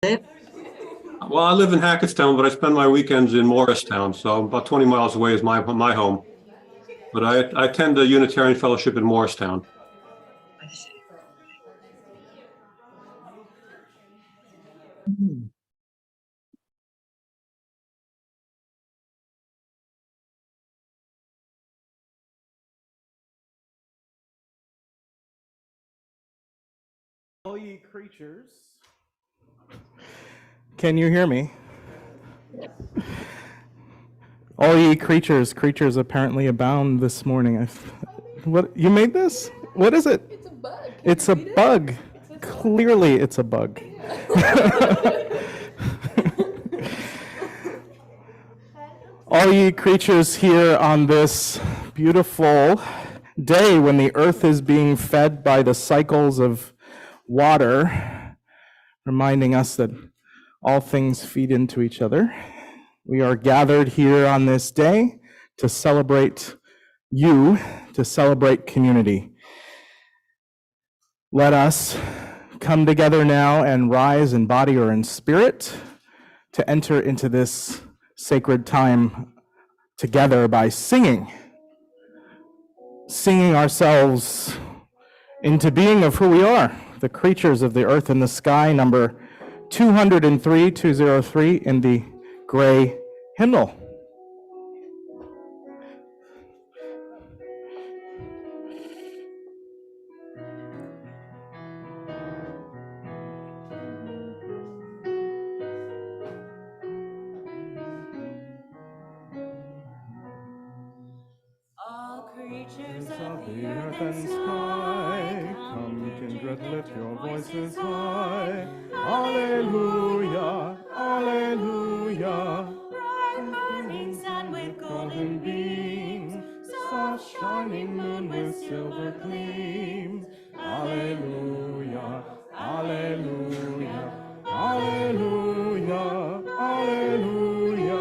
live? Well, I live in Hackettstown, but I spend my weekends in Morristown, so about 20 miles away is my home. But I attend the Unitarian Fellowship in Morristown. I see. All ye creatures. Can you hear me? All ye creatures, creatures apparently abound this morning. What, you made this? What is it? It's a bug. Can It's you a read it? bug. Clearly it's a bug. All ye creatures here on this beautiful day when the earth is being fed by the cycles of water, reminding us that all things feed into each other. We are gathered here on this day to celebrate you, to celebrate community. Let us come together now and rise in body or in spirit to enter into this sacred time together by singing ourselves into being of who we are, the creatures of the earth and the sky, number 203 in the gray hymnal. All creatures of the earth and sky, come kindred, lift your voices high. Alleluia, alleluia. Bright burning sun with golden beams, soft shining moon with silver gleams. Alleluia, alleluia, alleluia, alleluia.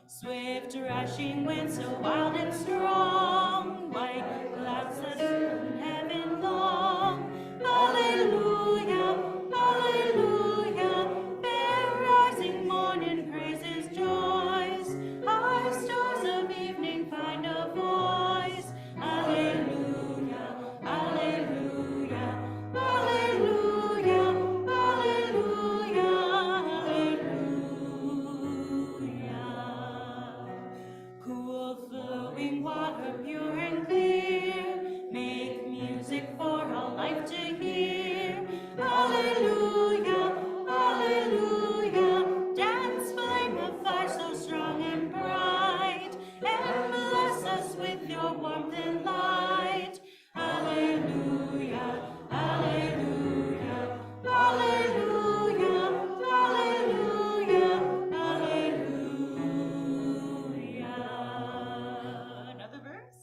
Swift rushing wind so wild and strong, white clouds that fill heaven long. Alleluia, alleluia, fair rising morning praises joys. High stars of evening find a voice. Alleluia, alleluia, alleluia, alleluia, alleluia. Cool flowing water, pure and clear, make music for all life to hear. Alleluia, alleluia, dance flame of fire so strong and bright, and bless us with your warmth and light. Alleluia, alleluia, alleluia, alleluia, alleluia. Another verse?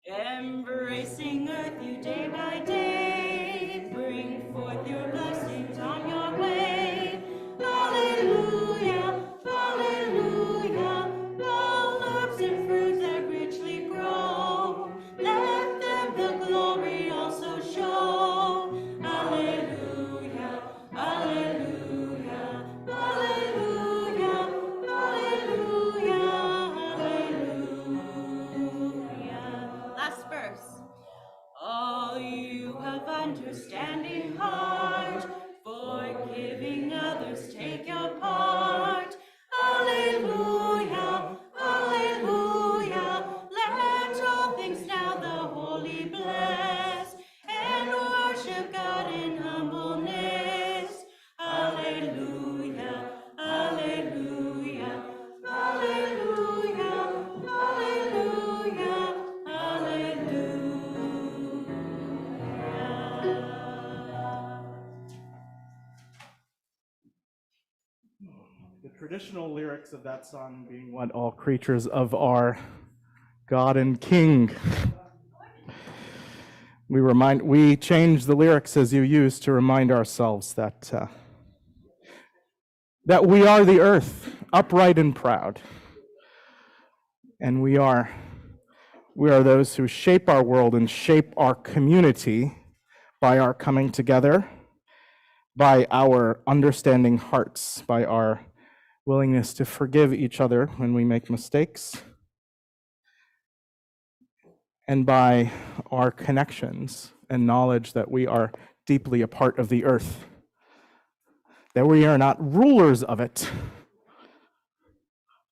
Embracing earth you day by day, bring forth your blessings on your way. Alleluia, alleluia, all herbs and fruits that richly grow, let them the glory also show. Alleluia, alleluia, alleluia, alleluia, alleluia. Last verse. All you have understanding heart, forgiving others, take your part. Alleluia, alleluia, let all things now the holy bless, and worship God in humbleness. Alleluia, alleluia, alleluia, alleluia, alleluia. The traditional lyrics of that song being what all creatures of our God and King. We change the lyrics as you use to remind ourselves that that we are the earth, upright and proud, and we are those who shape our world and shape our community by our coming together, by our understanding hearts, by our willingness to forgive each other when we make mistakes, and by our connections and knowledge that we are deeply a part of the earth, that we are not rulers of it,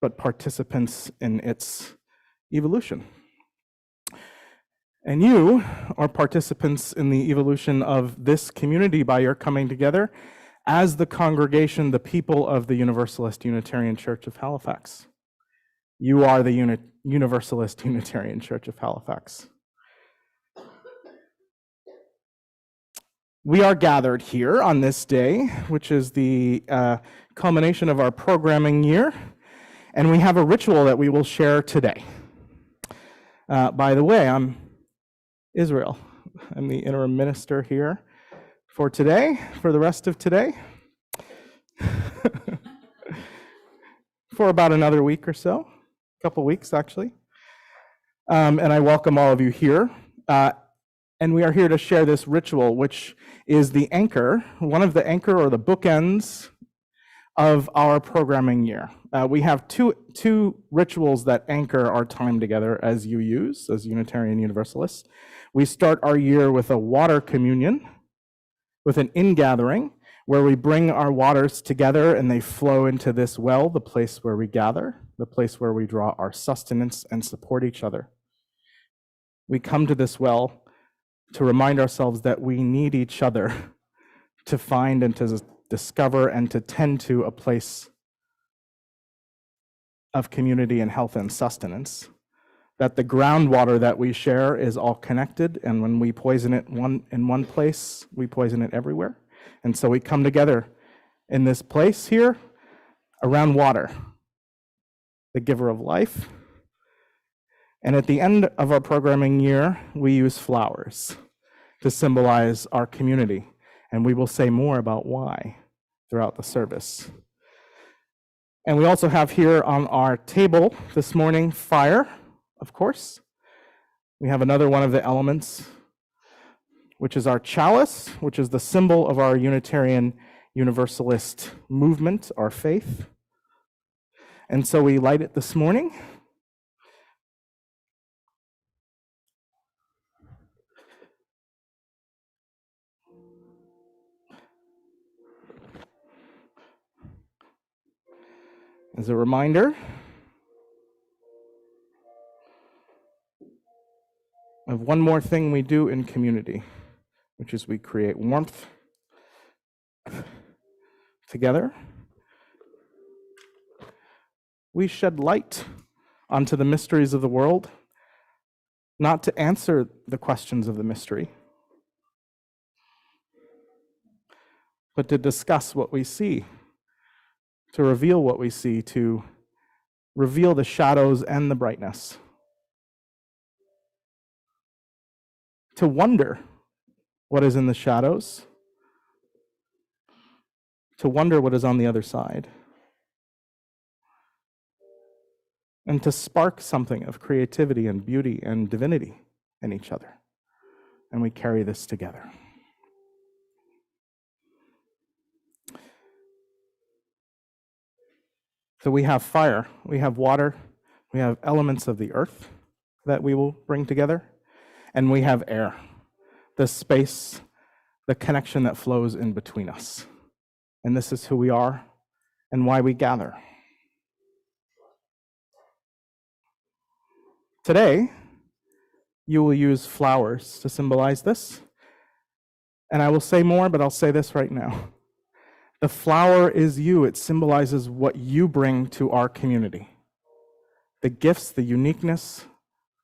but participants in its evolution. And you are participants in the evolution of this community by your coming together as the congregation, the people of the Universalist Unitarian Church of Halifax. You are the Universalist Unitarian Church of Halifax. We are gathered here on this day, which is the culmination of our programming year, and we have a ritual that we will share today. By the way, I'm Israel. I'm the interim minister here for today, for the rest of today, for about another week or so, a couple weeks actually. And I welcome all of you here. And we are here to share this ritual, which is the anchor, one of the anchor or the bookends of our programming year. We have two rituals that anchor our time together as UUs, as Unitarian Universalists. We start our year with a water communion, with an ingathering, where we bring our waters together and they flow into this well, the place where we gather, the place where we draw our sustenance and support each other. We come to this well to remind ourselves that we need each other to find and to discover and to tend to a place of community and health and sustenance, that the groundwater that we share is all connected, and when we poison it in one place, we poison it everywhere. And so we come together in this place here around water, the giver of life. And at the end of our programming year, we use flowers to symbolize our community, and we will say more about why throughout the service. And we also have here on our table this morning fire, of course. We have another one of the elements, which is our chalice, which is the symbol of our Unitarian Universalist movement, our faith. And so we light it this morning. As a reminder of one more thing we do in community, which is we create warmth together. We shed light onto the mysteries of the world, not to answer the questions of the mystery, but to discuss what we see, to reveal what we see, to reveal the shadows and the brightness, to wonder what is in the shadows, to wonder what is on the other side, and to spark something of creativity and beauty and divinity in each other. And we carry this together. So we have fire, we have water, we have elements of the earth that we will bring together, and we have air, the space, the connection that flows in between us. And this is who we are and why we gather. Today, you will use flowers to symbolize this. And I will say more, but I'll say this right now. The flower is you. It symbolizes what you bring to our community. The gifts, the uniqueness,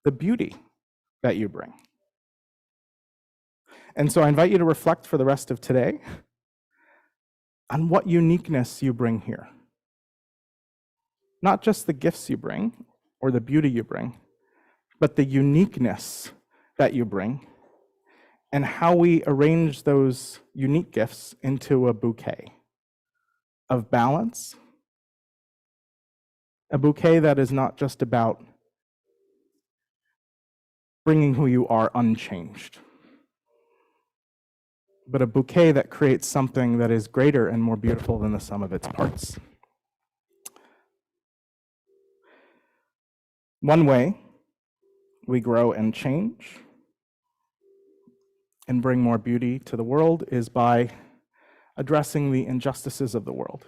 the beauty that you bring. And so I invite you to reflect for the rest of today on what uniqueness you bring here. Not just the gifts you bring or the beauty you bring, but the uniqueness that you bring and how we arrange those unique gifts into a bouquet of balance, a bouquet that is not just about bringing who you are unchanged, but a bouquet that creates something that is greater and more beautiful than the sum of its parts. One way we grow and change and bring more beauty to the world is by addressing the injustices of the world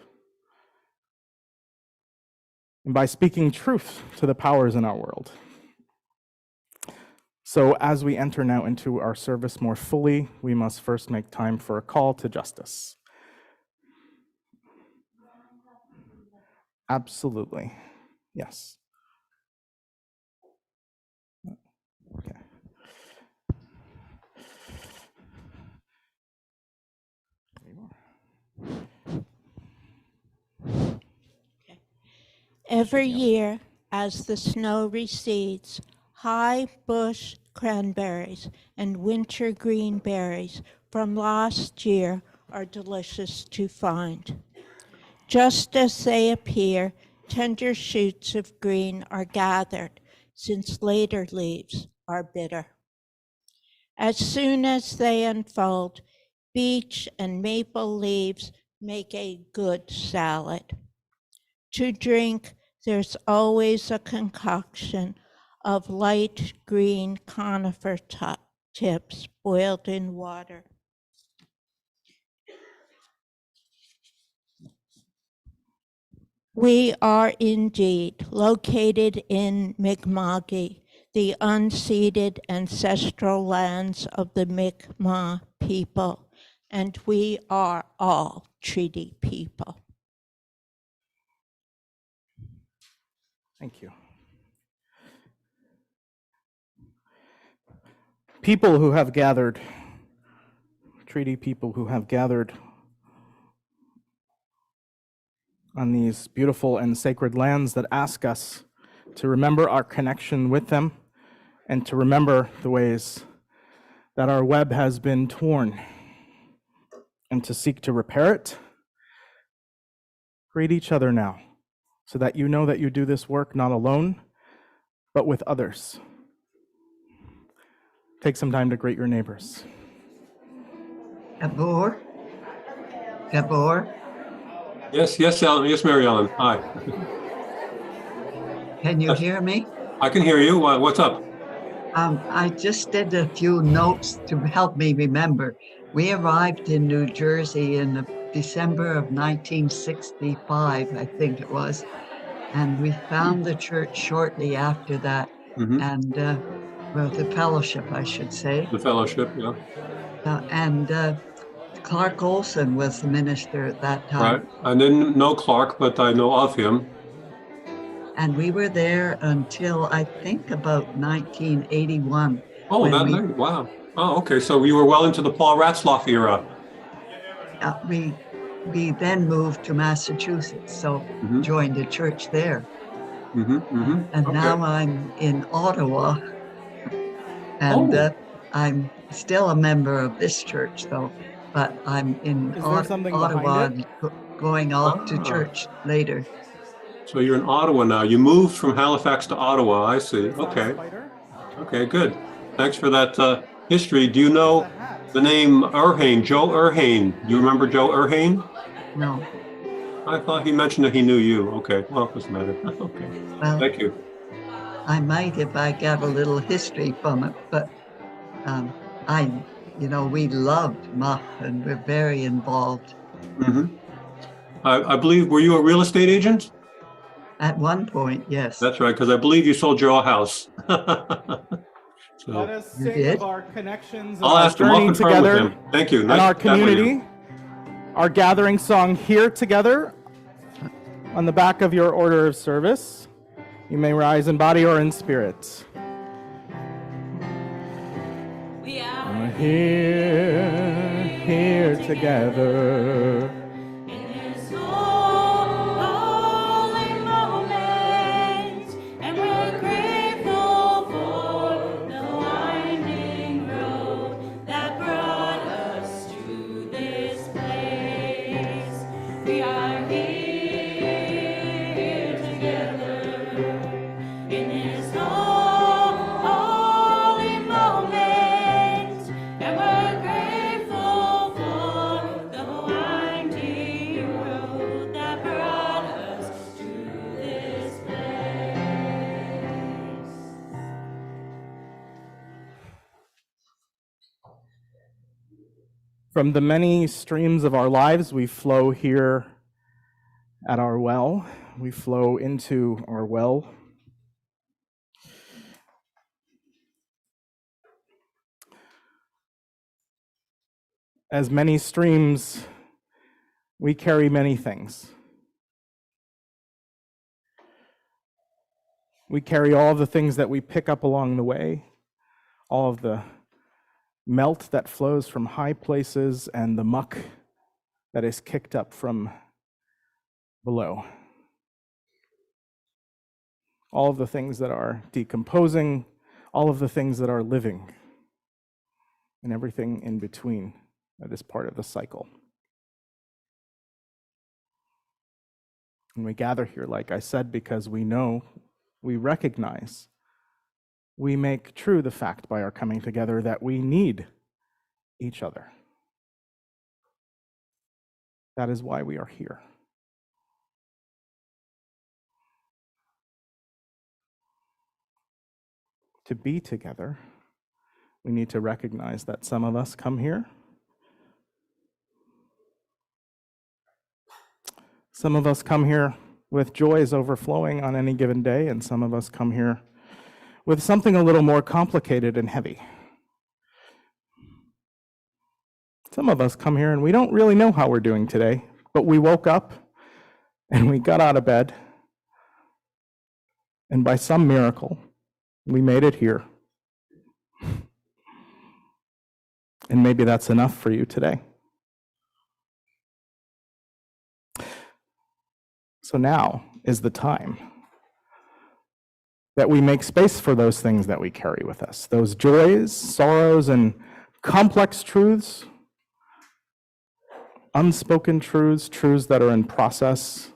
and by speaking truth to the powers in our world. So as we enter now into our service more fully, we must first make time for a call to justice. Absolutely, yes. Okay. Every year, as the snow recedes, high bush cranberries and winter green berries from last year are delicious to find. Just as they appear, tender shoots of green are gathered, since later leaves are bitter. As soon as they unfold, beech and maple leaves make a good salad. To drink, there's always a concoction of light green conifer tips boiled in water. We are indeed located in Mi'kma'ki, the unceded ancestral lands of the Mi'kmaq people, and we are all treaty people. Thank you. People who have gathered, treaty people who have gathered on these beautiful and sacred lands that ask us to remember our connection with them and to remember the ways that our web has been torn and to seek to repair it. Greet each other now so that you know that you do this work not alone, but with others. Take some time to greet your neighbors. Gabor? Gabor? Yes, Ellen. Yes, Mary Ellen. Hi. Can you hear me? I can hear you. What's up? I just did a few notes to help me remember. We arrived in New Jersey in December of 1965, I think it was, and we found the church shortly after that, and well, the fellowship, I should say. The fellowship, yeah. And Clark Olson was the minister at that time. Right. I didn't know Clark, but I know of him. And we were there until I think about 1981. Oh, wow. Oh, okay. So you were well into the Paul Ratzlaff era. We then moved to Massachusetts, so joined a church there. And okay. Now I'm in Ottawa, and I'm still a member of this church, though. But I'm in Ottawa, going off to church later. So you're in Ottawa now. You moved from Halifax to Ottawa. I see. Okay. Okay, good. Thanks for that history. Do you know the name Erhane, Joe Erhane? Do you remember Joe Erhane? No. I thought he mentioned that he knew you. Okay. Well, it doesn't matter. Okay. Well, thank you. I might if I got a little history from it, but we loved Muff and we're very involved. I believe, were you a real estate agent? At one point, yes. That's right, because I believe you sold your house. So, let us sing of our connections and I'll our ask him. I'll journey confirm with together him. Thank you. and Nice our to chat with you. community. Our gathering song here together on the back of your order of service. You may rise in body or in spirit. We are here together. in this holy moment, and we're grateful for the winding road that brought us to this place. We are here together in this holy moment, and we're grateful From the many streams of our lives, we flow here at our well. We flow into our well. As many streams, we carry many things. We carry all of the things that we pick up along the way, all of the melt that flows from high places and the muck that is kicked up from below. All of the things that are decomposing, all of the things that are living, and everything in between that is part of the cycle. And we gather here, like I said, because we know, we recognize, we make true the fact by our coming together that we need each other. That is why we are here. To be together, we need to recognize that some of us come here. Some of us come here with joys overflowing on any given day, and some of us come here with something a little more complicated and heavy. Some of us come here and we don't really know how we're doing today, but we woke up and we got out of bed, and by some miracle, we made it here. And maybe that's enough for you today. So now is the time that we make space for those things that we carry with us, those joys, sorrows, and complex truths, unspoken truths, truths that are in process,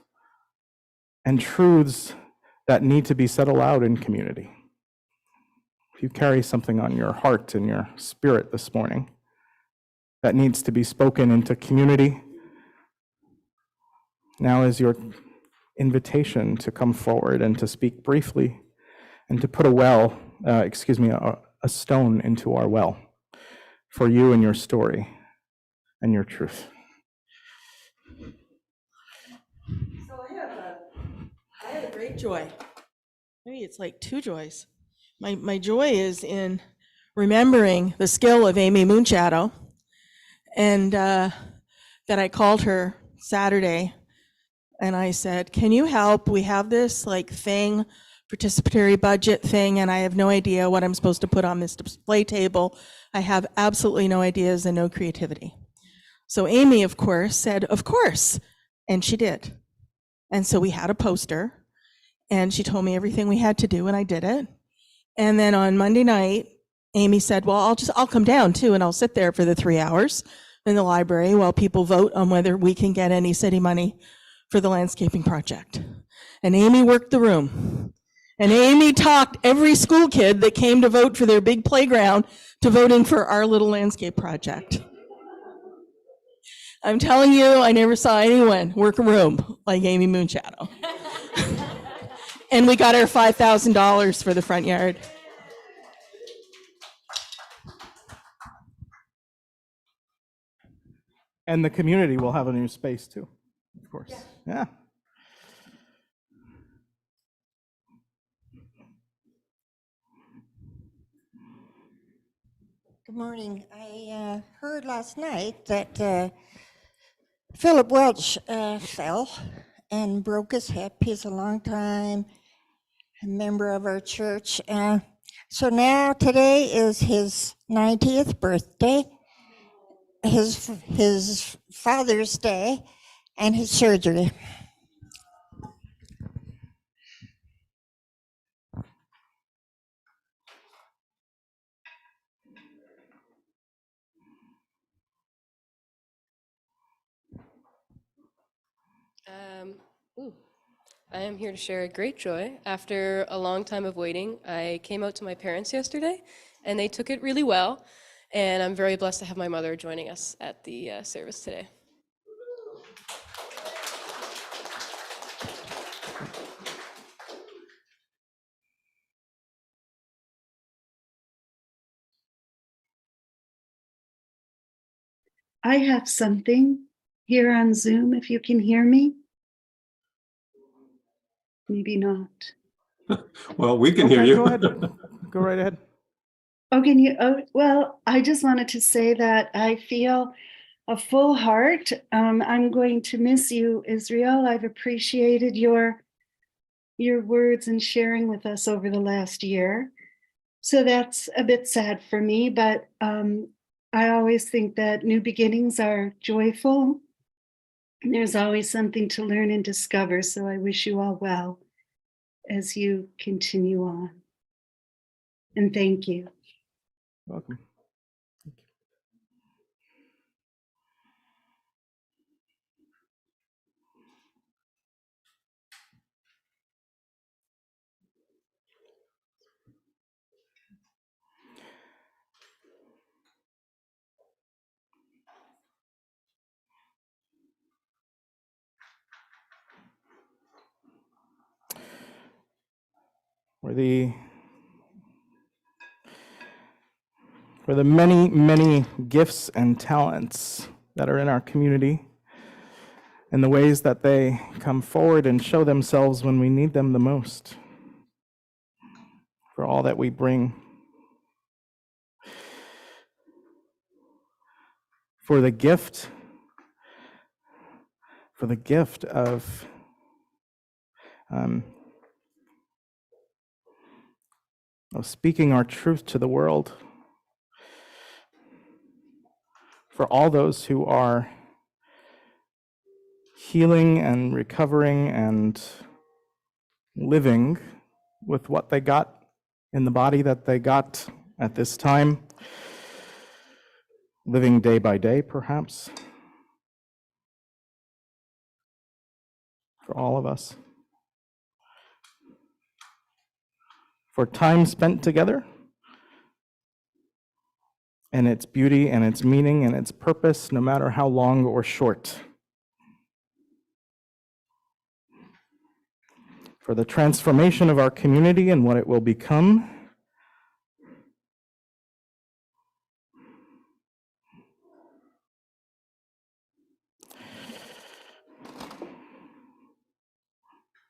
and truths that need to be said aloud in community. If you carry something on your heart and your spirit this morning that needs to be spoken into community, now is your invitation to come forward and to speak briefly and to put a stone into our well for you and your story and your truth. So I had a great joy. Maybe it's like two joys. My joy is in remembering the skill of Amy Moonshadow, and that I called her Saturday and I said, can you help? We have this thing, participatory budget thing, and I have no idea what I'm supposed to put on this display table. I have absolutely no ideas and no creativity. So Amy, of course, said, of course, and she did. And so we had a poster, and she told me everything we had to do, and I did it. And then on Monday night, Amy said, well, I'll come down too, and I'll sit there for the 3 hours in the library while people vote on whether we can get any city money for the landscaping project. And Amy worked the room. And Amy talked every school kid that came to vote for their big playground to voting for our little landscape project. I'm telling you, I never saw anyone work a room like Amy Moonshadow. And we got her $5,000 for the front yard. And the community will have a new space too, of course. Yeah. Good morning. I heard last night that Philip Welch fell and broke his hip. He's a long time member of our church. So now today is his 90th birthday, his Father's Day, and his surgery. I am here to share a great joy. After a long time of waiting, I came out to my parents yesterday, and they took it really well. And I'm very blessed to have my mother joining us at the service today. I have something here on Zoom, if you can hear me. Maybe not. Well, we can hear Okay, you. go ahead. Go right ahead. Oh, can you? Oh, well, I just wanted to say that I feel a full heart. I'm going to miss you, Israel. I've appreciated your words and sharing with us over the last year. So that's a bit sad for me, but I always think that new beginnings are joyful. There's always something to learn and discover. So I wish you all well as you continue on. And thank you. Welcome. For the many, many gifts and talents that are in our community, and the ways that they come forward and show themselves when we need them the most. For all that we bring. For the gift of speaking our truth to the world. For all those who are healing and recovering and living with what they got in the body that they got at this time, living day by day, perhaps, for all of us. For time spent together, and its beauty and its meaning and its purpose, no matter how long or short. For the transformation of our community and what it will become.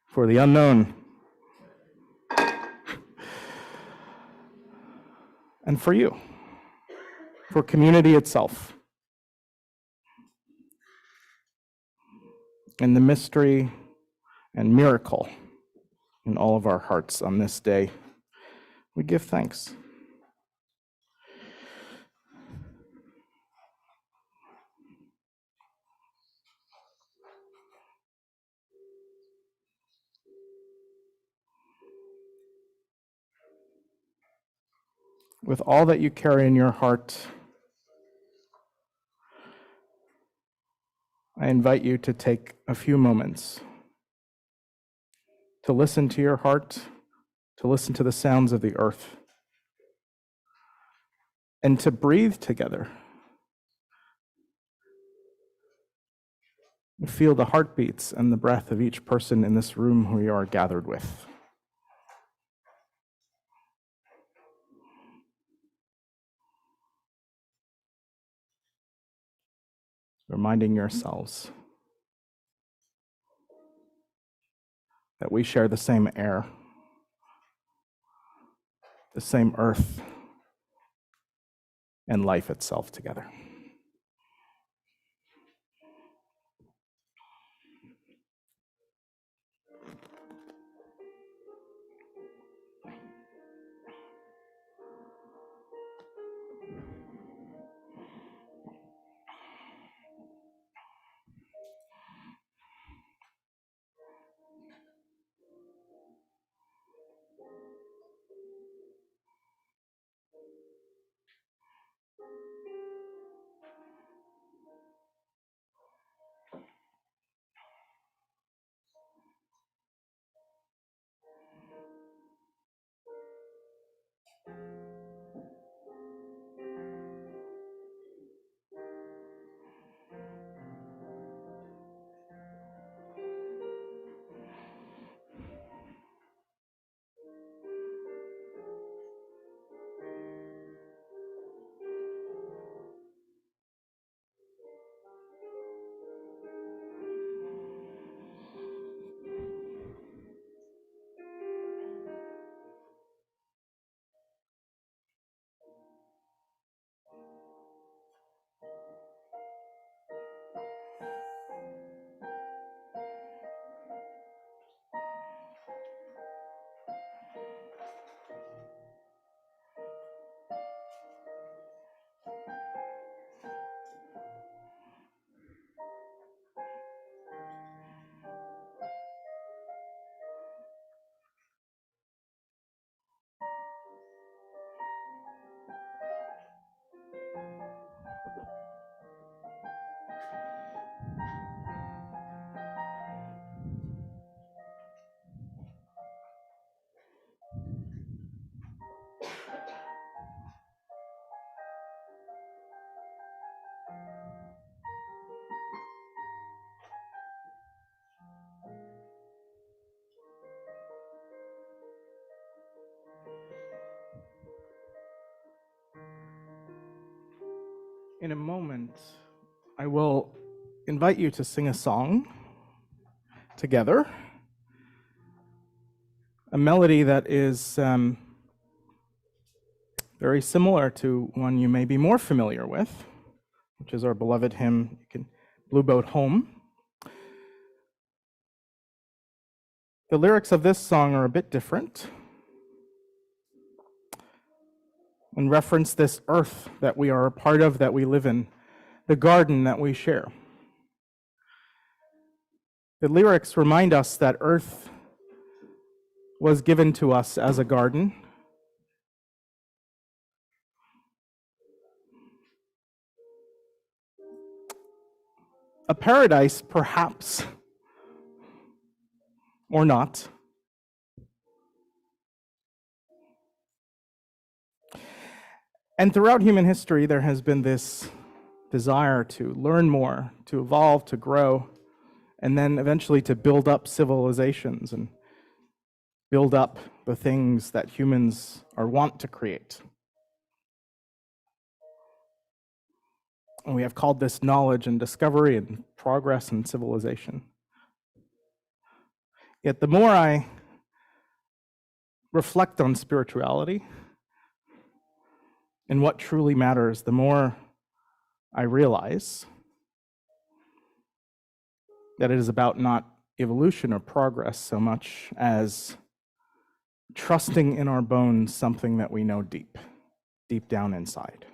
For the unknown. And for you. For community itself. And the mystery and miracle in all of our hearts on this day. We give thanks. With all that you carry in your heart, I invite you to take a few moments to listen to your heart, to listen to the sounds of the earth, and to breathe together. Feel the heartbeats and the breath of each person in this room who you are gathered with. Reminding yourselves that we share the same air, the same earth, and life itself together. in a moment, I will invite you to sing a song together, a melody that is very similar to one you may be more familiar with, which is our beloved hymn, Blue Boat Home. The lyrics of this song are a bit different and reference this earth that we are a part of, that we live in, the garden that we share. The lyrics remind us that earth was given to us as a garden, a paradise, perhaps, or not. And throughout human history, there has been this desire to learn more, to evolve, to grow, and then eventually to build up civilizations and build up the things that humans are wont to create. And we have called this knowledge and discovery and progress and civilization. Yet the more I reflect on spirituality and what truly matters, the more I realize that it is about not evolution or progress so much as trusting in our bones something that we know deep down inside.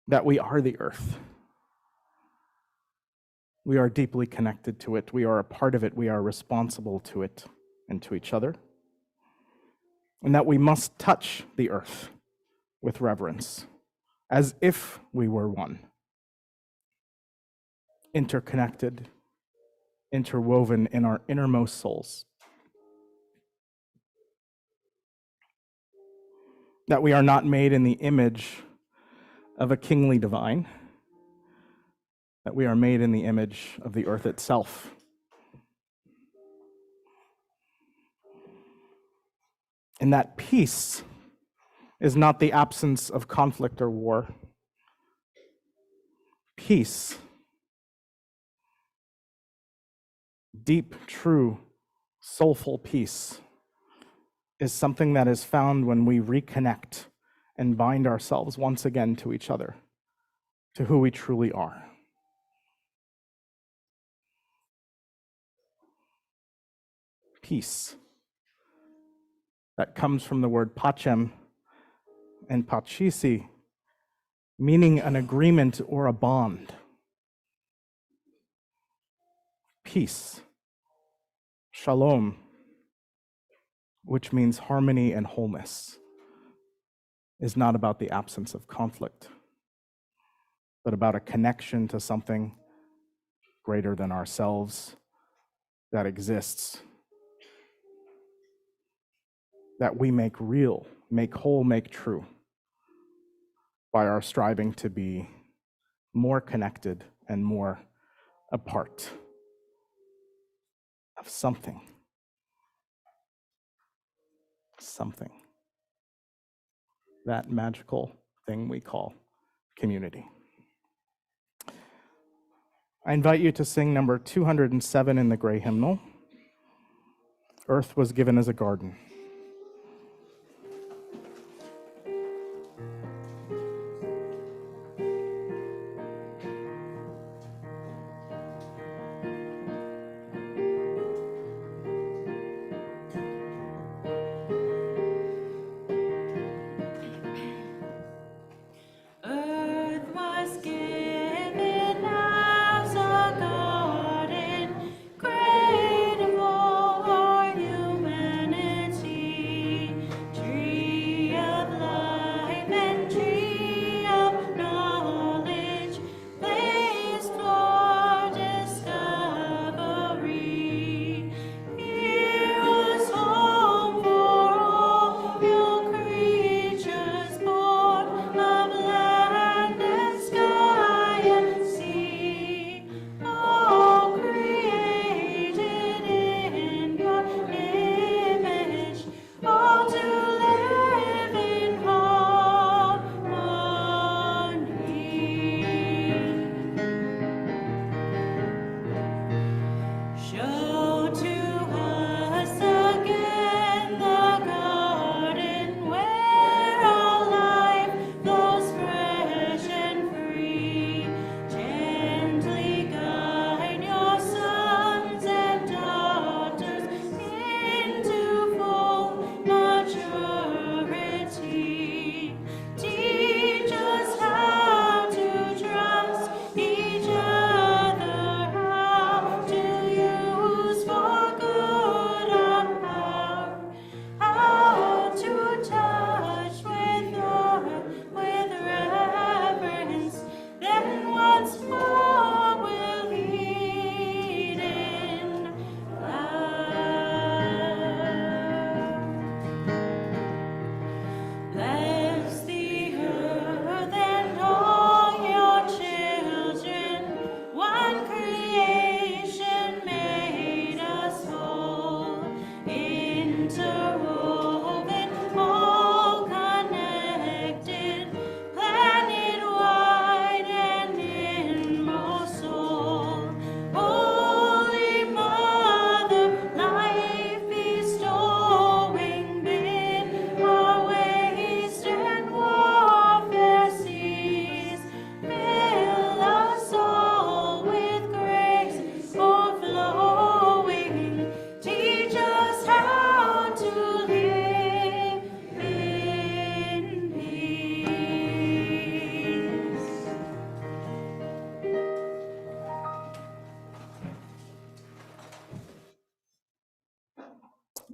That we are the earth. We are deeply connected to it. We are a part of it. We are responsible to it and to each other. And that we must touch the earth with reverence, as if we were one. Interconnected, interwoven in our innermost souls. That we are not made in the image of a kingly divine, that we are made in the image of the earth itself. And that peace is not the absence of conflict or war. Peace, deep, true, soulful peace, is something that is found when we reconnect and bind ourselves once again to each other, to who we truly are. Peace that comes from the word pacem and pachisi, meaning an agreement or a bond. Peace, shalom, which means harmony and wholeness, is not about the absence of conflict, but about a connection to something greater than ourselves that exists, that we make real, make whole, make true by our striving to be more connected and more a part of something. That magical thing we call community. I invite you to sing number 207 in the Gray Hymnal. Earth was given as a garden. Earth was given as a garden, grateful for humanity.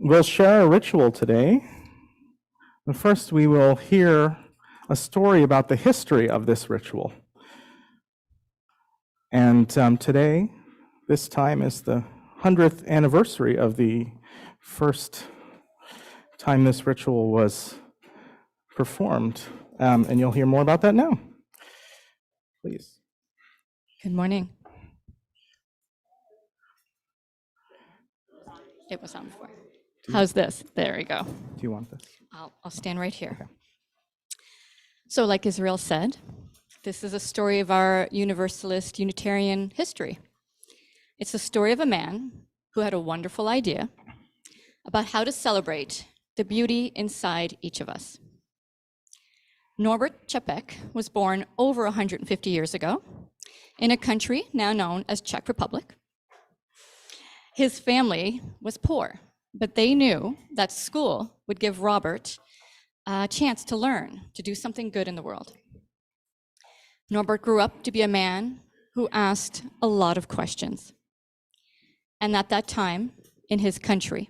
We'll share a ritual today. But first, we will hear a story about the history of this ritual. And today, this time is the 100th anniversary of the first time this ritual was performed. And you'll hear more about that now. Please. Good morning. It was on before. How's this? There we go. Do you want this? I'll stand right here. So like Israel said, this is a story of our Universalist Unitarian history. It's the story of a man who had a wonderful idea about how to celebrate the beauty inside each of us. Norbert Čapek was born over 150 years ago in a country now known as Czech Republic. His family was poor, but they knew that school would give Robert a chance to learn, to do something good in the world. Norbert grew up to be a man who asked a lot of questions. And at that time, in his country,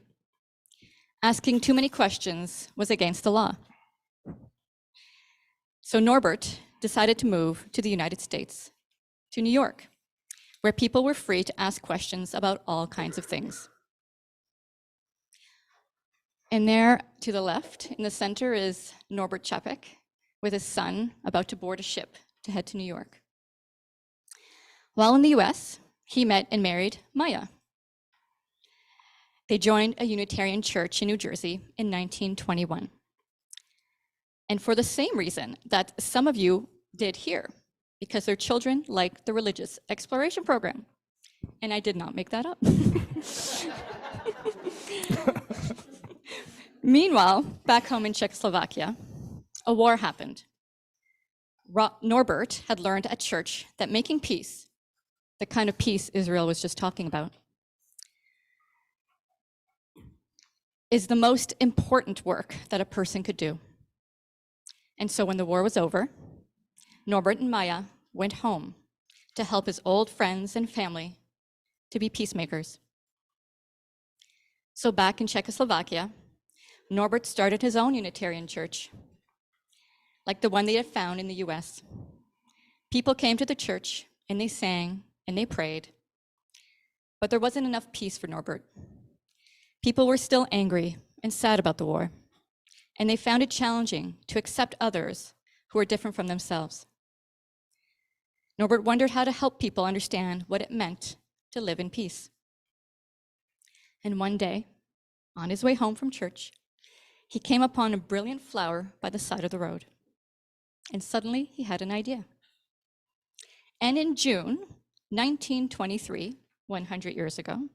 asking too many questions was against the law. So Norbert decided to move to the United States, to New York, where people were free to ask questions about all kinds of things. And there to the left, in the center, is Norbert Čapek with his son about to board a ship to head to New York. While in the US, he met and married Maya. They joined a Unitarian church in New Jersey in 1921. And for the same reason that some of you did here, because their children liked the religious exploration program. And I did not make that up. Meanwhile, back home in Czechoslovakia, a war happened. Norbert had learned at church that making peace, the kind of peace Israel was just talking about, is the most important work that a person could do. And so when the war was over, Norbert and Maya went home to help his old friends and family to be peacemakers. So back in Czechoslovakia, Norbert started his own Unitarian church, like the one they had found in the US. People came to the church and they sang and they prayed, but there wasn't enough peace for Norbert. People were still angry and sad about the war, and they found it challenging to accept others who were different from themselves. Norbert wondered how to help people understand what it meant to live in peace. And one day, on his way home from church, he came upon a brilliant flower by the side of the road. And suddenly he had an idea. And in June 1923, 100 years ago,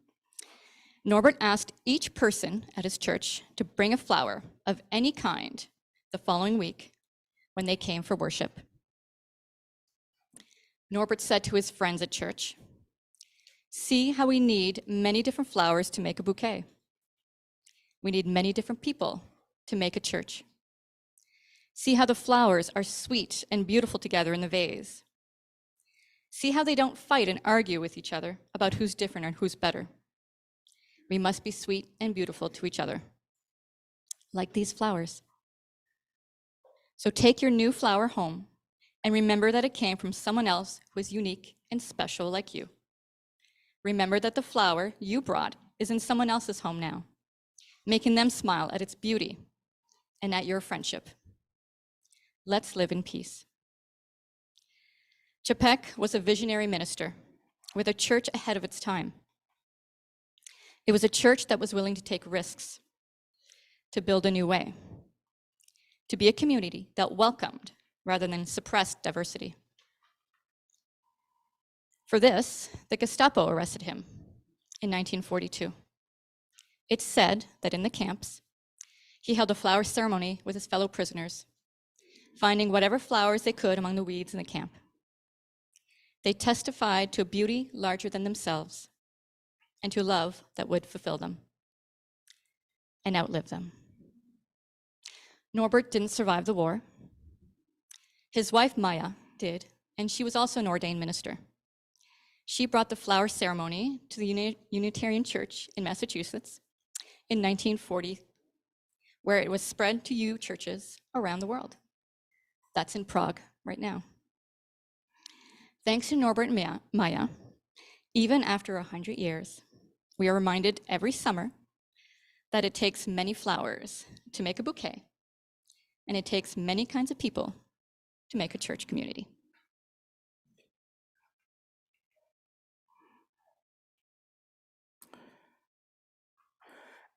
Norbert asked each person at his church to bring a flower of any kind the following week when they came for worship. Norbert said to his friends at church, "See how we need many different flowers to make a bouquet. We need many different people to make a church. See how the flowers are sweet and beautiful together in the vase. See how they don't fight and argue with each other about who's different and who's better. We must be sweet and beautiful to each other, like these flowers. So take your new flower home and remember that it came from someone else who is unique and special like you. Remember that the flower you brought is in someone else's home now, making them smile at its beauty and at your friendship. Let's live in peace." Čapek was a visionary minister with a church ahead of its time. It was a church that was willing to take risks, to build a new way, to be a community that welcomed rather than suppressed diversity. For this, the Gestapo arrested him in 1942. It's said that in the camps, he held a flower ceremony with his fellow prisoners, finding whatever flowers they could among the weeds in the camp. They testified to a beauty larger than themselves and to love that would fulfill them and outlive them. Norbert didn't survive the war. His wife, Maya, did, and she was also an ordained minister. She brought the flower ceremony to the Unitarian Church in Massachusetts, in 1940, where it was spread to UU churches around the world. That's in Prague right now. Thanks to Norbert and Maya, even after 100 years, we are reminded every summer that it takes many flowers to make a bouquet, and it takes many kinds of people to make a church community.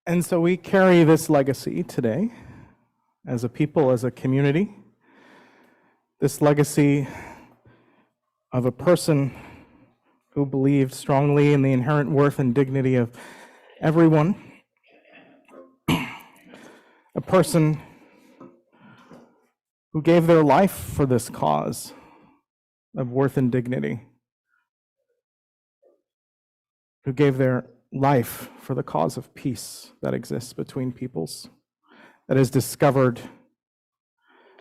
And so we carry this legacy today as a people, as a community, this legacy of a person who believed strongly in the inherent worth and dignity of everyone, a person who gave their life for this cause of worth and dignity, who gave their life for the cause of peace that exists between peoples, that is discovered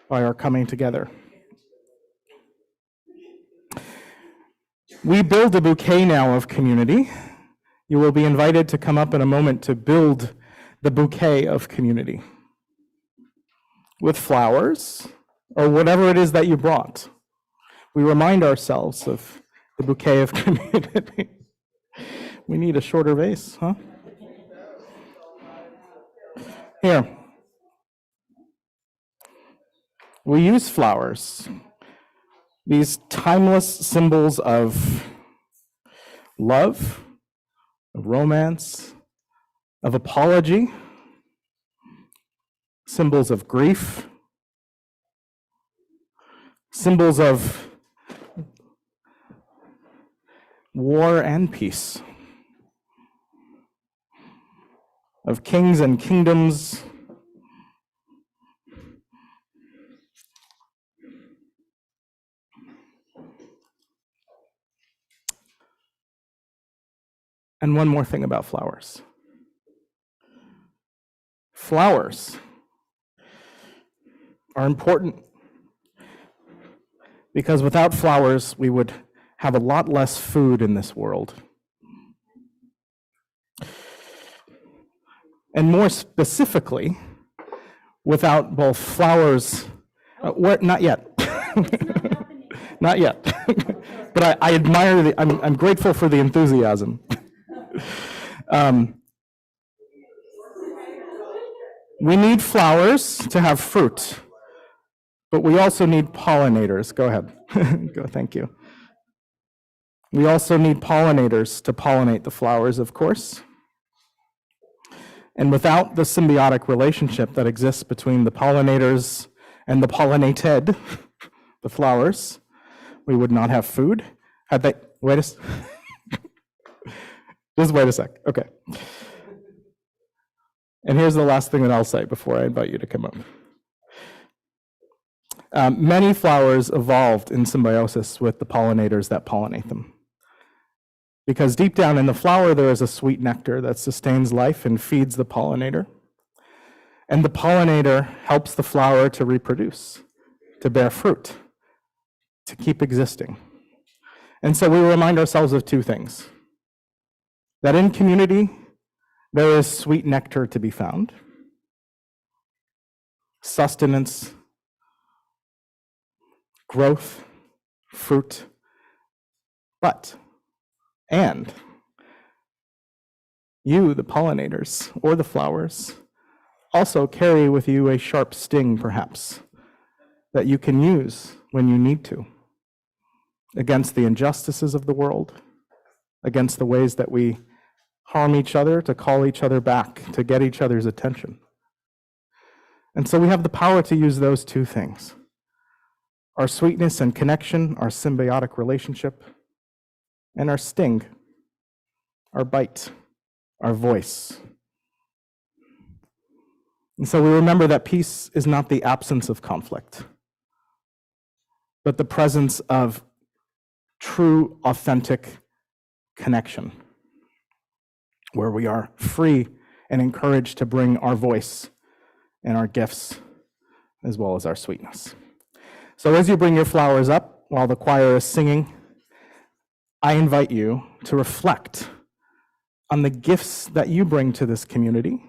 by our coming together. We build a bouquet now of community. You will be invited to come up in a moment to build the bouquet of community with flowers or whatever it is that you brought. We remind ourselves of the bouquet of community. We need a shorter vase, huh? Here. We use flowers, these timeless symbols of love, of romance, of apology, symbols of grief, symbols of war and peace, of kings and kingdoms, and one more thing about flowers. Flowers are important because without flowers, we would have a lot less food in this world. And more specifically, without both flowers, not yet, not yet, but I admire, I'm grateful for the enthusiasm. We need flowers to have fruit, but we also need pollinators. Go ahead. Go, thank you. We also need pollinators to pollinate the flowers, of course. And without the symbiotic relationship that exists between the pollinators and the pollinated, the flowers, we would not have food. Had they, just wait a sec, okay. And here's the last thing that I'll say before I invite you to come up. Many flowers evolved in symbiosis with the pollinators that pollinate them. Because deep down in the flower, there is a sweet nectar that sustains life and feeds the pollinator. And the pollinator helps the flower to reproduce, to bear fruit, to keep existing. And so we remind ourselves of two things. That in community, there is sweet nectar to be found, sustenance, growth, fruit, and you, the pollinators or the flowers, also carry with you a sharp sting, perhaps, that you can use when you need to, against the injustices of the world, against the ways that we harm each other, to call each other back, to get each other's attention. And so we have the power to use those two things. Our sweetness and connection, our symbiotic relationship, and our sting, our bite, our voice. And so we remember that peace is not the absence of conflict, but the presence of true, authentic connection, where we are free and encouraged to bring our voice and our gifts, as well as our sweetness. So as you bring your flowers up while the choir is singing, I invite you to reflect on the gifts that you bring to this community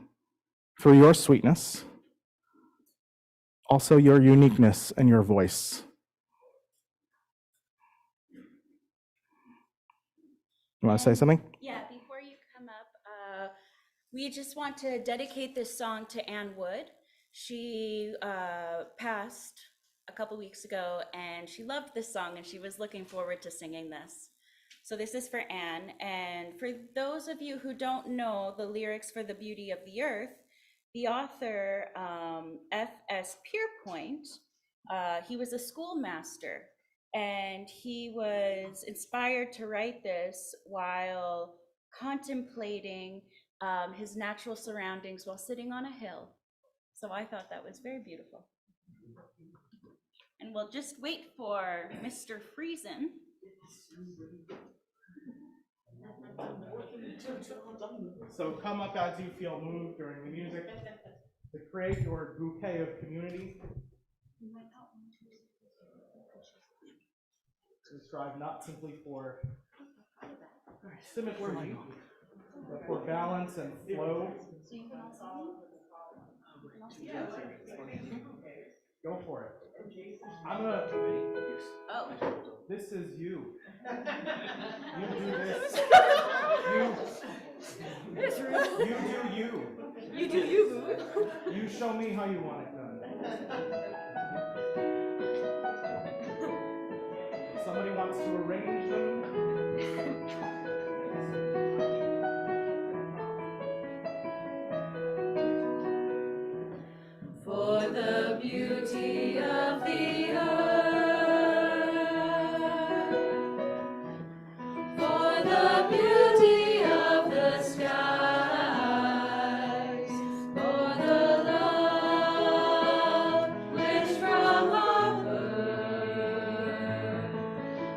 for your sweetness, also your uniqueness and your voice. You want to say something? Yeah, before you come up, we just want to dedicate this song to Ann Wood. She passed a couple weeks ago, and she loved this song, and she was looking forward to singing this. So this is for Anne, and for those of you who don't know the lyrics for The Beauty of the Earth, the author, F.S. Pierpoint, he was a schoolmaster, and he was inspired to write this while contemplating his natural surroundings while sitting on a hill. So I thought that was very beautiful. And we'll just wait for Mr. Friesen. So come up as you feel moved during the music to create your bouquet of community. To strive not simply for symmetry, but for balance and flow. Go for it. I'm gonna. Oh. This is you. You do this. You do you. You do you, boo. You show me how you want it done. Somebody wants to arrange them. For the beauty of the earth, for the beauty of the skies, for the love which from our birth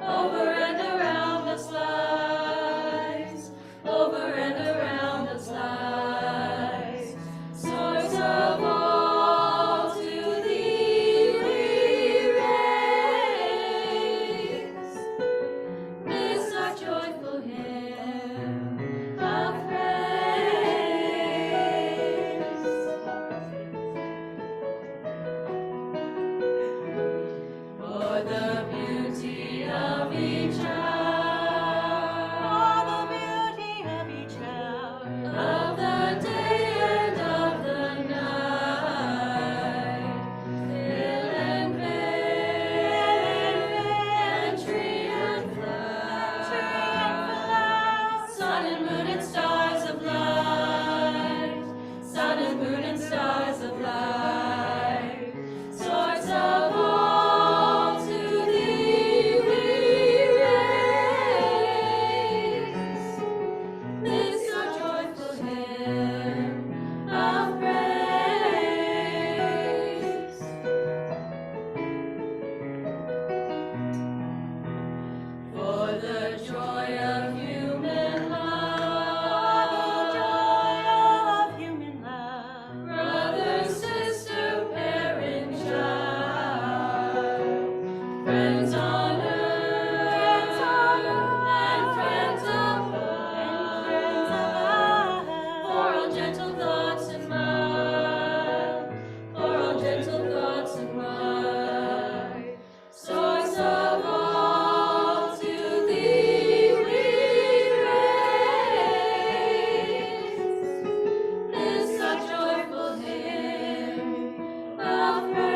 over and around us lies, over and around us lies, source of all to thee we raise. This our joyful hymn of praise. For the beauty of each hour, for the beauty of each hour, of the day and of the night, hill and vale, and tree and flower, sun and moon and stars of light, sun and moon and stars of light, source of all to thee we raise. This our joyful hymn of praise. For the joy of human love, brother, sister, parent, child, friends on earth, and friends above, for all gentle thoughts and mild, for all gentle thoughts and mild, source of all to thee we raise. This our joyful hymn of praise.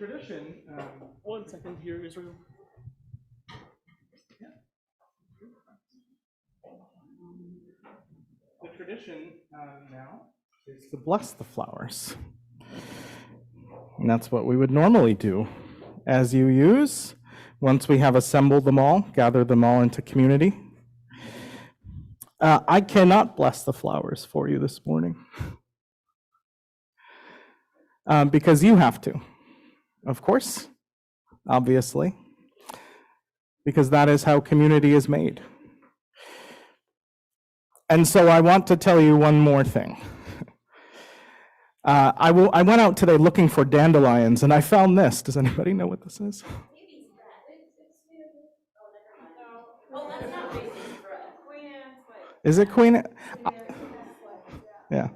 tradition, one second here, Israel. The tradition now is to bless the flowers. And that's what we would normally do. As you use, once we have assembled them all, gathered them all into community. I cannot bless the flowers for you this morning. Because you have to, of course, obviously, because that is how community is made. And so I want to tell you one more thing. I went out today looking for dandelions, and I found this. Does anybody know what this is? Is it Queen? Yeah.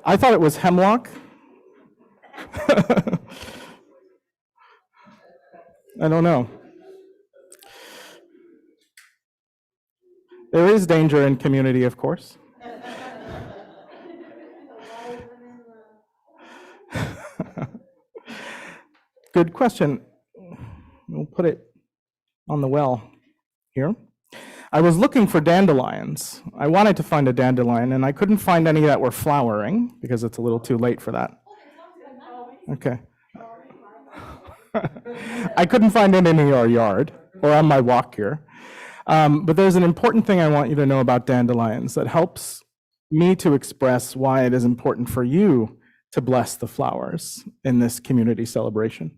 I thought it was hemlock. I don't know. There is danger in community, of course. Good question. We'll put it on the well here. I was looking for dandelions. I wanted to find a dandelion, and I couldn't find any that were flowering because it's a little too late for that. Okay. I couldn't find it in your yard or on my walk here. But there's an important thing I want you to know about dandelions that helps me to express why it is important for you to bless the flowers in this community celebration.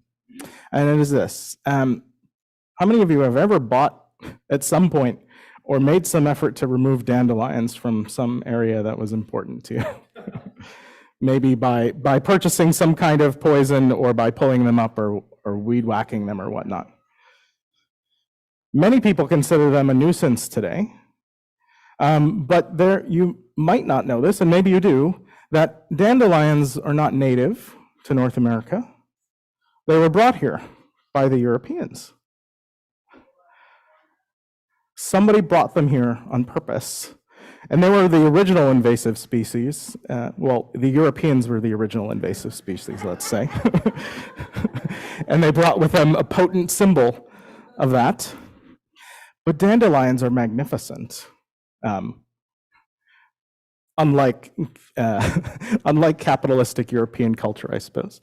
And it is this. How many of you have ever bought at some point or made some effort to remove dandelions from some area that was important to you? Maybe by purchasing some kind of poison or by pulling them up or weed whacking them or whatnot. Many people consider them a nuisance today, but you might not know this, and maybe you do, that dandelions are not native to North America. They were brought here by the Europeans. Somebody brought them here on purpose, and they were the original invasive species. Well, the Europeans were the original invasive species, let's say. And they brought with them a potent symbol of that. But dandelions are magnificent. Unlike capitalistic European culture, I suppose.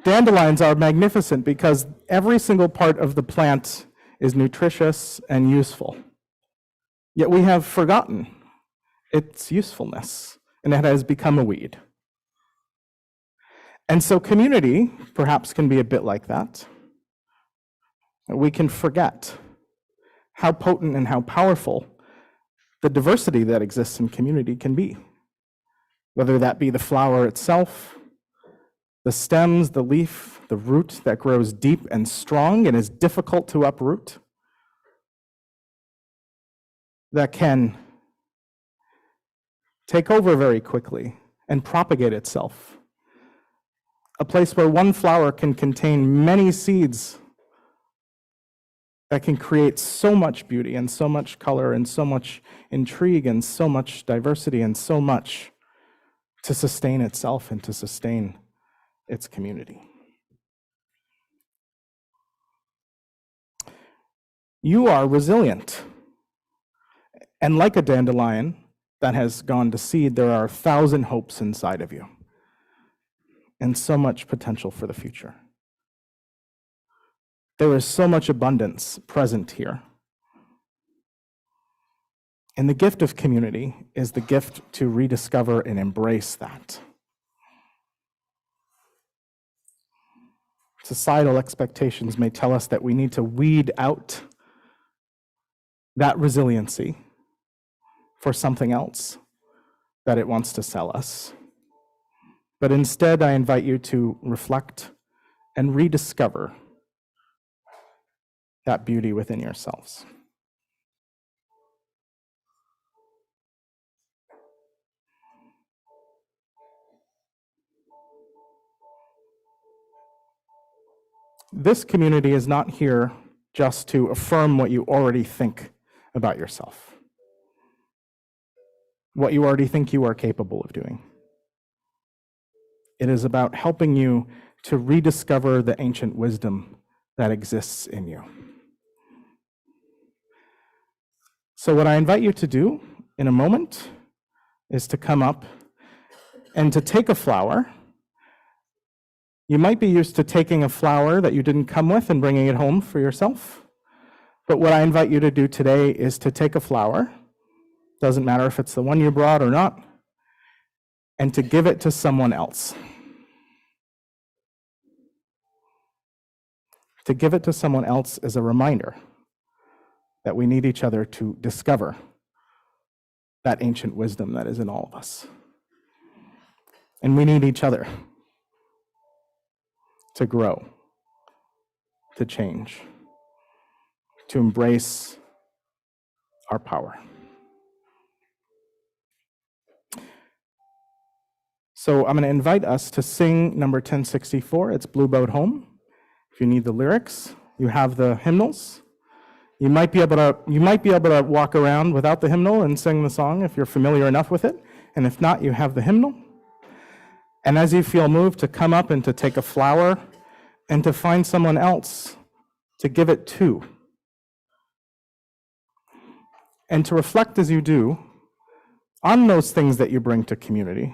Dandelions are magnificent because every single part of the plant is nutritious and useful. Yet we have forgotten its usefulness, and it has become a weed. And so community perhaps can be a bit like that. We can forget how potent and how powerful the diversity that exists in community can be. Whether that be the flower itself, the stems, the leaf, the root that grows deep and strong and is difficult to uproot, that can take over very quickly and propagate itself. A place where one flower can contain many seeds that can create so much beauty and so much color and so much intrigue and so much diversity and so much to sustain itself and to sustain its community. You are resilient. And like a dandelion that has gone to seed, there are 1,000 hopes inside of you and so much potential for the future. There is so much abundance present here. And the gift of community is the gift to rediscover and embrace that. Societal expectations may tell us that we need to weed out that resiliency for something else that it wants to sell us. But instead, I invite you to reflect and rediscover that beauty within yourselves. This community is not here just to affirm what you already think about yourself, what you already think you are capable of doing. It is about helping you to rediscover the ancient wisdom that exists in you. So what I invite you to do in a moment is to come up and to take a flower. You might be used to taking a flower that you didn't come with and bringing it home for yourself. But what I invite you to do today is to take a flower, doesn't matter if it's the one you brought or not, and to give it to someone else. To give it to someone else is a reminder that we need each other to discover that ancient wisdom that is in all of us. And we need each other to grow, to change, to embrace our power. So I'm going to invite us to sing number 1064. It's Blue Boat Home. If you need the lyrics, you have the hymnals. You might be able to walk around without the hymnal and sing the song if you're familiar enough with it. And if not, you have the hymnal. And as you feel moved to come up and to take a flower and to find someone else to give it to. And to reflect as you do on those things that you bring to community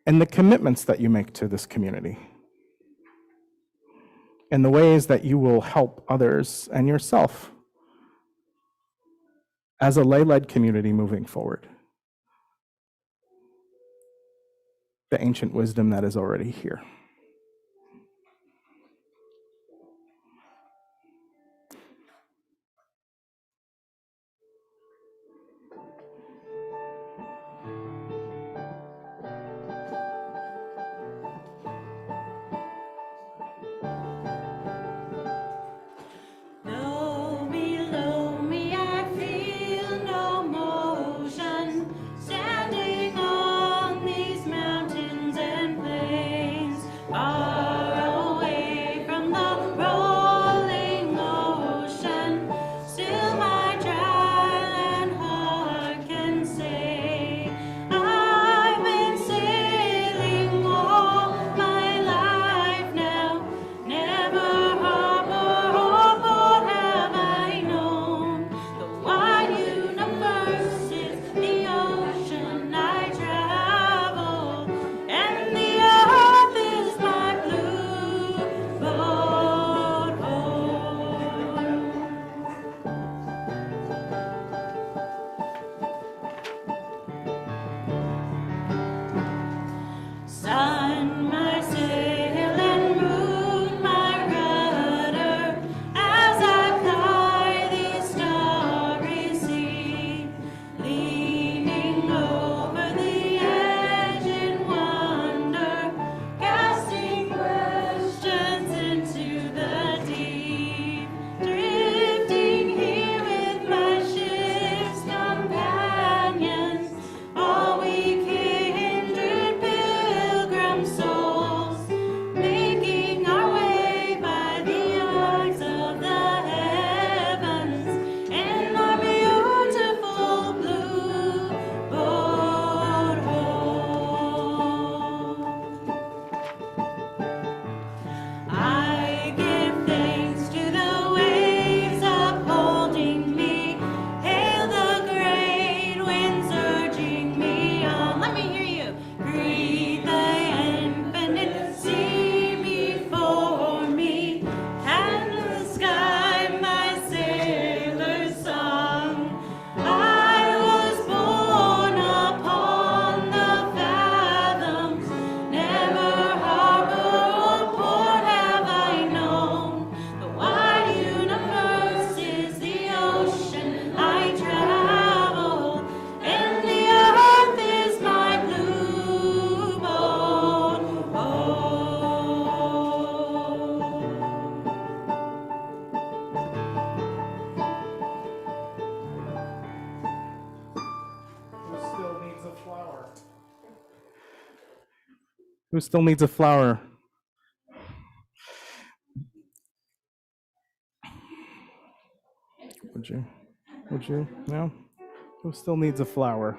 and the commitments that you make to this community and the ways that you will help others and yourself as a lay-led community moving forward. The ancient wisdom that is already here. Low below me, I feel no motion, standing on these mountains and plains, far away from the rolling ocean. Still my dry and heart can say, I've been sailing all my life now, never harbor or port have I known. The wide universe is the ocean I travel, and the earth is my blue boat home. Sun, my sail, and moon, my rudder, as I ply the starry sea, leaning over the edge in wonder, casting questions into the deep, drifting here with my ship's companions, all we kindred pilgrim souls, making our way by the arcs of the heavens in our beautiful blue boat home. I give thanks to the waves upholding me, hail the great winds urging me on. Let me hear you. Breathe the infinite sea before me, and the sky my sailor's song. I was born upon the fathoms, never harbor or port have I known. The wide universe is the ocean I travel, and the earth is my blue boat home. Who still needs a flower? Who still needs a flower? Would you? Would you? No? Who still needs a flower?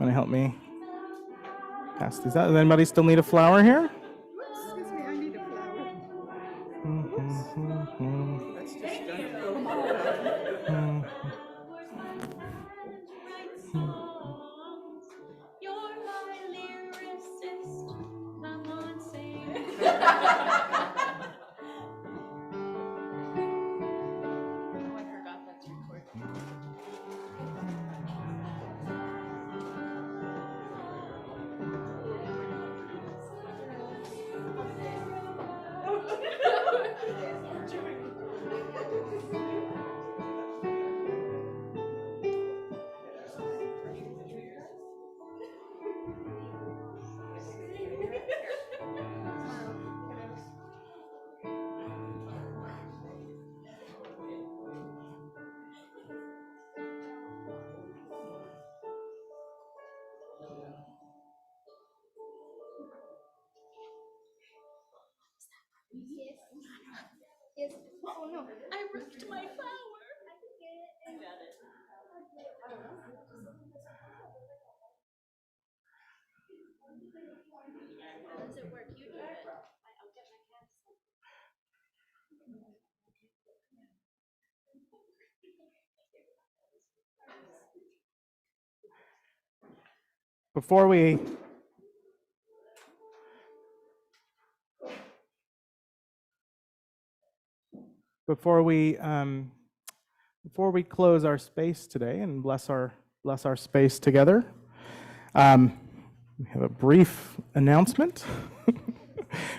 want to help me pass these out? Does anybody still need a flower here? Excuse me, I need a flower. That's just You're my lyricist. Come on, sing. Oh, I forgot that's recorded. Oh no, I ripped my flower. I got it. How does it work? You do it. I'll get my cats. Before we close our space today and bless our space together, we have a brief announcement,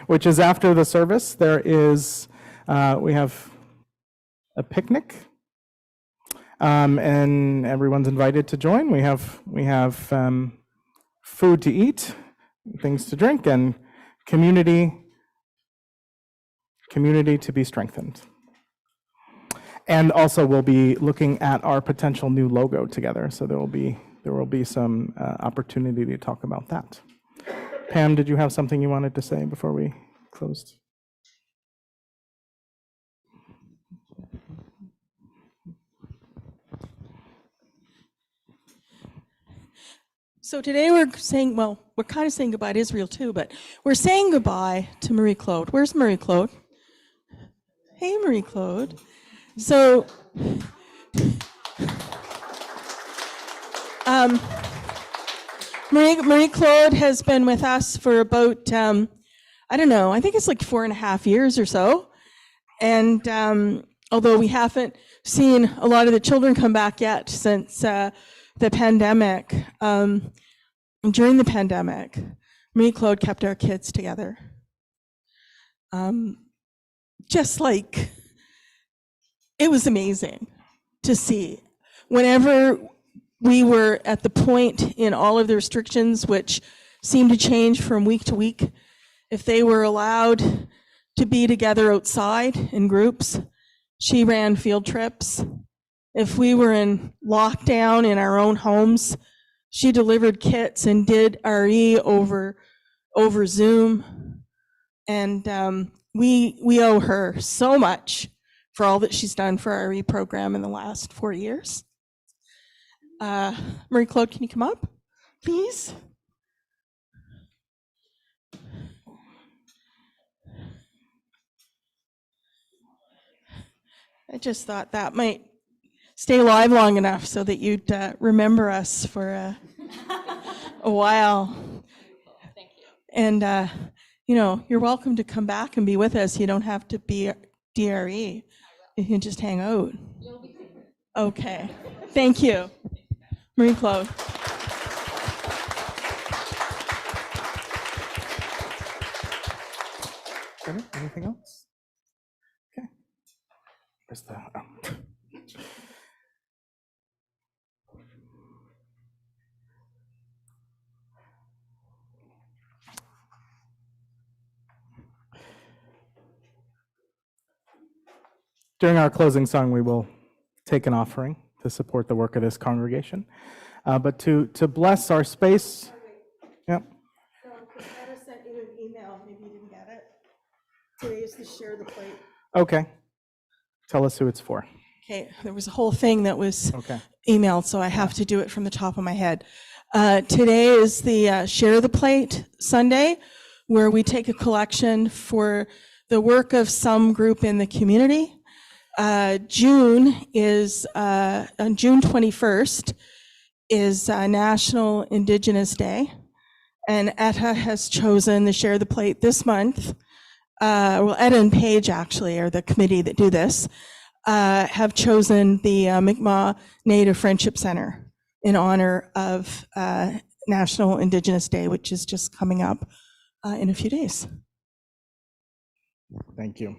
which is after the service. There is we have a picnic, and everyone's invited to join. We have food to eat, things to drink, and community to be strengthened. And also, we'll be looking at our potential new logo together. So there will be some opportunity to talk about that. Pam, did you have something you wanted to say before we closed? So today we're saying, well, we're kind of saying goodbye to Israel too, but we're saying goodbye to Marie-Claude. Where's Marie-Claude? Hey, Marie-Claude. So, Marie-Claude has been with us for about, I don't know, I think it's like 4.5 years or so. And although we haven't seen a lot of the children come back yet since the pandemic, during the pandemic, Marie-Claude kept our kids together. Just like, it was amazing to see. Whenever we were at the point in all of the restrictions, which seemed to change from week to week, if they were allowed to be together outside in groups, she ran field trips. If we were in lockdown in our own homes, she delivered kits and did RE over Zoom. And we owe her so much for all that she's done for our RE program in the last 4 years. Marie-Claude, can you come up, please? I just thought that might stay alive long enough so that you'd remember us for a while. Thank you. And, you know, you're welcome to come back and be with us. You don't have to be DRE. You can just hang out. Okay. Thank you. Marie-Claude. Anything else? Okay. Where's the... During our closing song, we will take an offering to support the work of this congregation. But to bless our space, yep. So Chris sent you an email, maybe you didn't get it. Today is the share the plate. Okay. Tell us who it's for. Okay, there was a whole thing that was Okay. emailed, so I have to do it from the top of my head. Today is the Share the Plate Sunday, where we take a collection for the work of some group in the community. June 21st is National Indigenous Day, and ETA has chosen the Share the Plate this month. Well, ETA and Page actually are the committee that do this, have chosen the Mi'kmaq Native Friendship Center in honor of National Indigenous Day, which is just coming up in a few days. Thank you.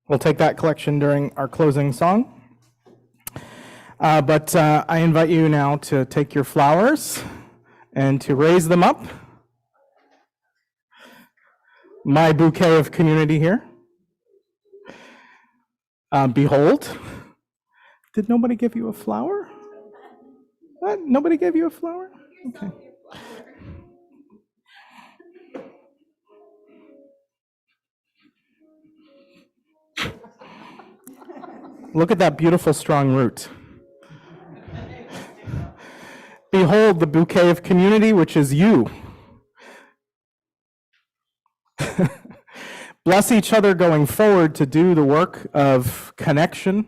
We'll take that collection during our closing song. But I invite you now to take your flowers and to raise them up. My bouquet of community here. Behold. Did nobody give you a flower? What? Nobody gave you a flower? Okay. Look at that beautiful, strong root. Behold the bouquet of community, which is you. Bless each other going forward to do the work of connection,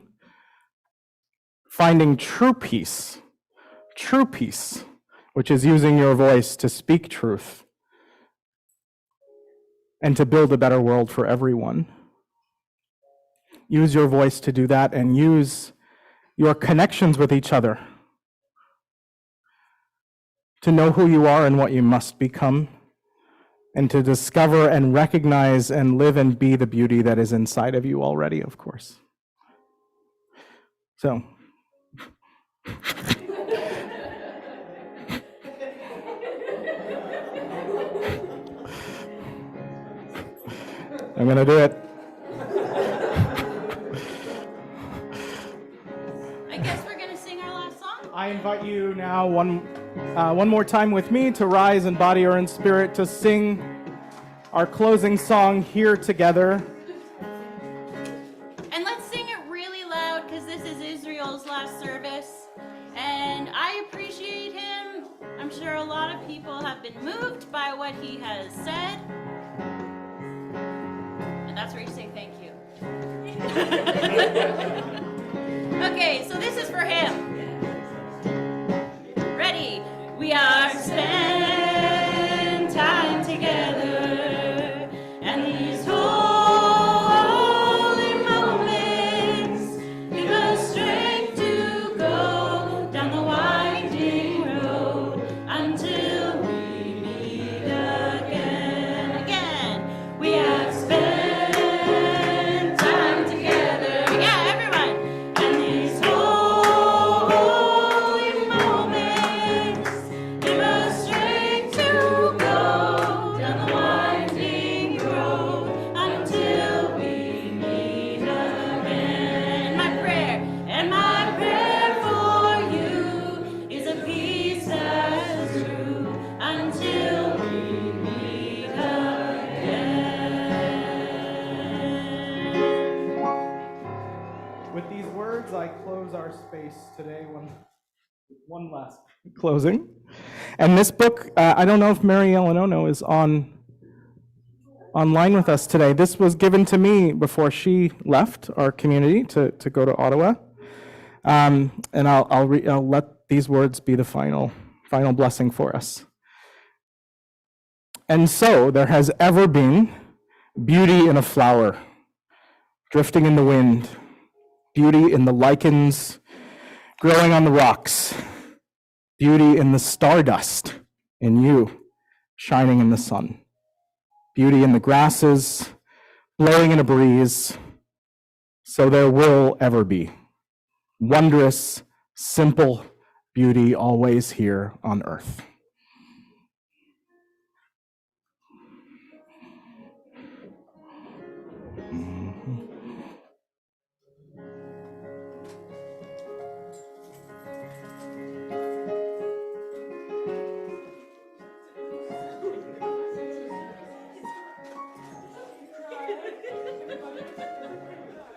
finding true peace, which is using your voice to speak truth and to build a better world for everyone. Use your voice to do that, and use your connections with each other to know who you are and what you must become, and to discover and recognize and live and be the beauty that is inside of you already, of course. So, I'm going to do it. I guess we're gonna sing our last song. I invite you now one more time with me to rise in body or in spirit to sing our closing song here together. And let's sing it really loud because this is Israel's last service. And I appreciate him. I'm sure a lot of people have been moved by what he has said. And that's where you say thank you. Okay, so this is for him. Ready? We are spend time together, and these holy moments give us strength to go down the winding road until we meet again. Again, we have spent time together. Yeah, everyone. And these holy moments give us strength to go down the winding road until we meet again. And my prayer for you is a peace that's true until we meet again. With these words, I close our space today. One last closing. And this book, I don't know if Mary Ellen Ono is online with us today. This was given to me before she left our community to go to Ottawa. And I'll let these words be the final blessing for us. And so there has ever been beauty in a flower, drifting in the wind, beauty in the lichens growing on the rocks, beauty in the stardust in you shining in the sun, beauty in the grasses blowing in a breeze. So there will ever be wondrous, simple beauty always here on earth.